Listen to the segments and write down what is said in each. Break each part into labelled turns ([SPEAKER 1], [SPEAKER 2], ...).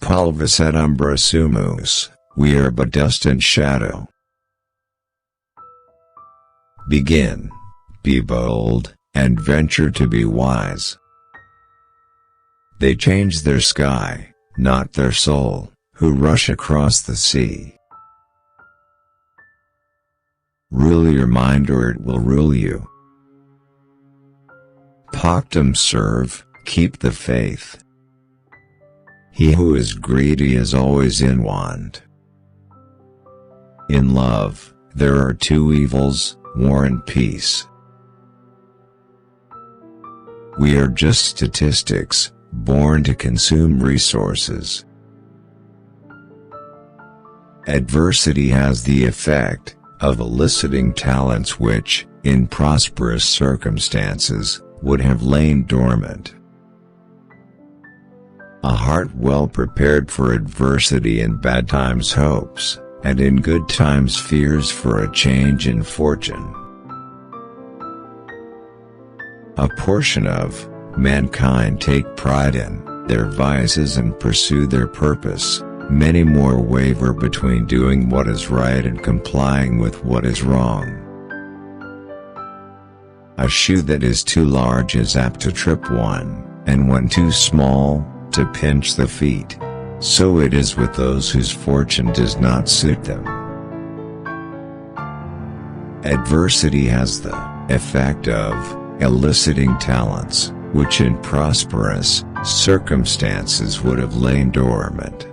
[SPEAKER 1] Pulvis et umbra sumus, we are but dust and shadow. Begin, be bold, and venture to be wise. They change their sky, not their soul, who rush across the sea. Rule your mind or it will rule you. Pactum serve, keep the faith. He who is greedy is always in want. In love, there are two evils, war and peace. We are just statistics, born to consume resources. Adversity has the effect of eliciting talents which, in prosperous circumstances, would have lain dormant. A heart well prepared for adversity in bad times hopes, and in good times fears for a change in fortune. A portion of mankind take pride in their vices and pursue their purpose. Many more waver between doing what is right and complying with what is wrong. A shoe that is too large is apt to trip one, and when too small, to pinch the feet. So it is with those whose fortune does not suit them. Adversity has the effect of eliciting talents, which in prosperous circumstances would have lain dormant.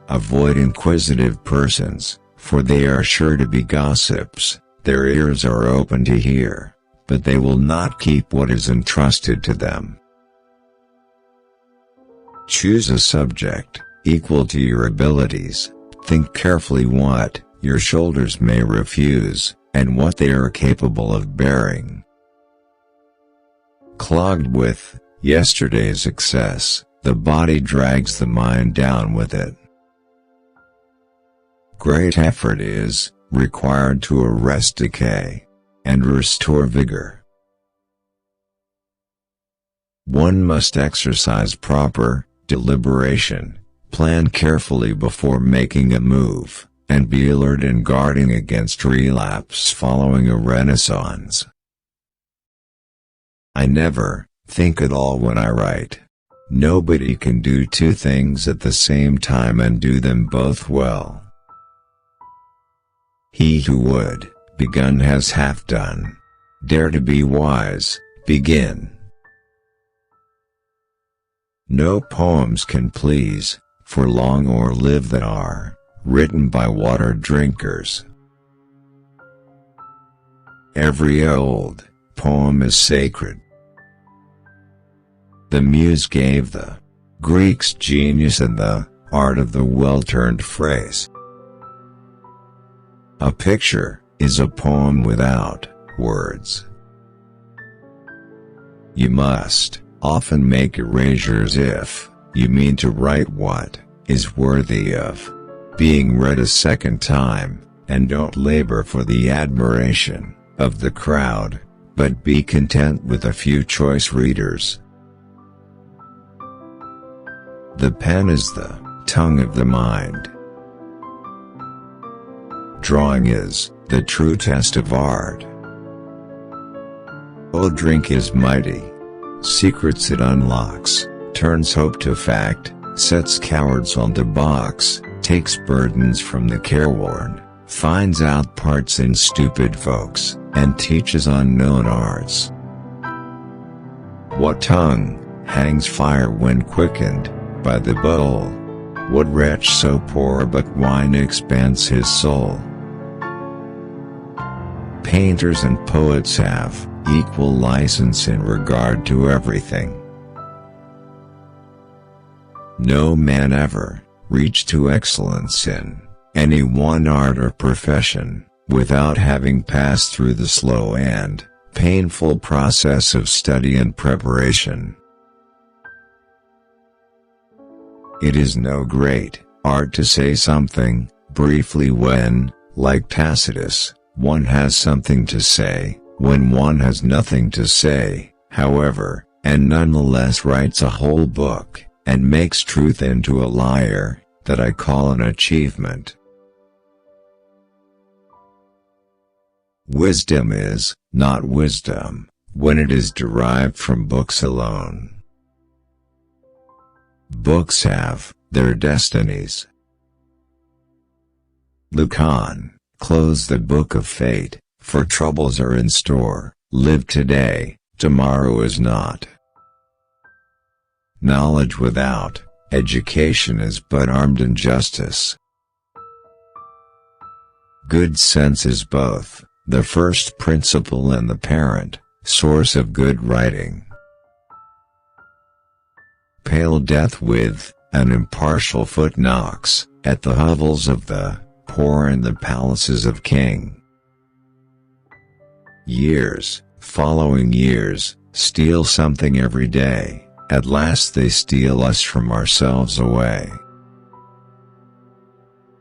[SPEAKER 1] Avoid inquisitive persons, for they are sure to be gossips. Their ears are open to hear, but they will not keep what is entrusted to them. Choose a subject, equal to your abilities. Think carefully what your shoulders may refuse, and what they are capable of bearing. Clogged with yesterday's excess, the body drags the mind down with it. Great effort is required to arrest decay and restore vigor. One must exercise proper deliberation, plan carefully before making a move, and be alert in guarding against relapse following a renaissance. I never think at all when I write. Nobody can do two things at the same time and do them both well. He who would begun has half done. Dare to be wise, begin. No poems can please, for long or live that are written by water drinkers. Every old poem is sacred. The Muse gave the Greeks genius and the art of the well-turned phrase. A picture is a poem without words. You must often make erasures if you mean to write what is worthy of being read a second time, and don't labor for the admiration of the crowd, but be content with a few choice readers. The pen is the tongue of the mind. Drawing is the true test of art. Oh, drink is mighty. Secrets it unlocks, turns hope to fact, sets cowards on the box, takes burdens from the careworn, finds out parts in stupid folks, and teaches unknown arts. What tongue hangs fire when quickened by the bowl? What wretch so poor but wine expands his soul? Painters and poets have equal license in regard to everything. No man ever reached to excellence in any one art or profession without having passed through the slow and painful process of study and preparation. It is no great art to say something briefly when, like Tacitus, one has something to say, when one has nothing to say, however, and nonetheless writes a whole book. and makes truth into a liar, that I call an achievement. Wisdom is not wisdom when it is derived from books alone. Books have their destinies. Lucan, close the book of fate, for troubles are in store. Live today, tomorrow is not. Knowledge without education is but armed injustice. Good sense is both the first principle and the parent source of good writing. Pale death with an impartial foot knocks at the hovels of the poor and the palaces of king. Years, following years, steal something every day, at last they steal us from ourselves away.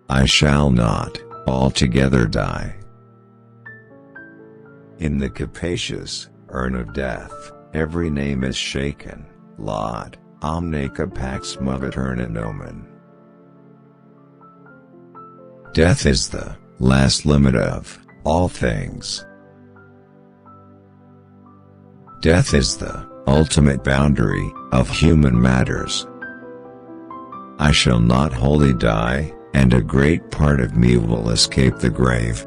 [SPEAKER 1] I shall not altogether die. In the capacious urn of death, every name is shaken, laud, omneca pax movit urna nomen. Death is the last limit of all things. Death is the ultimate boundary of human matters. I shall not wholly die, and a great part of me will escape the grave.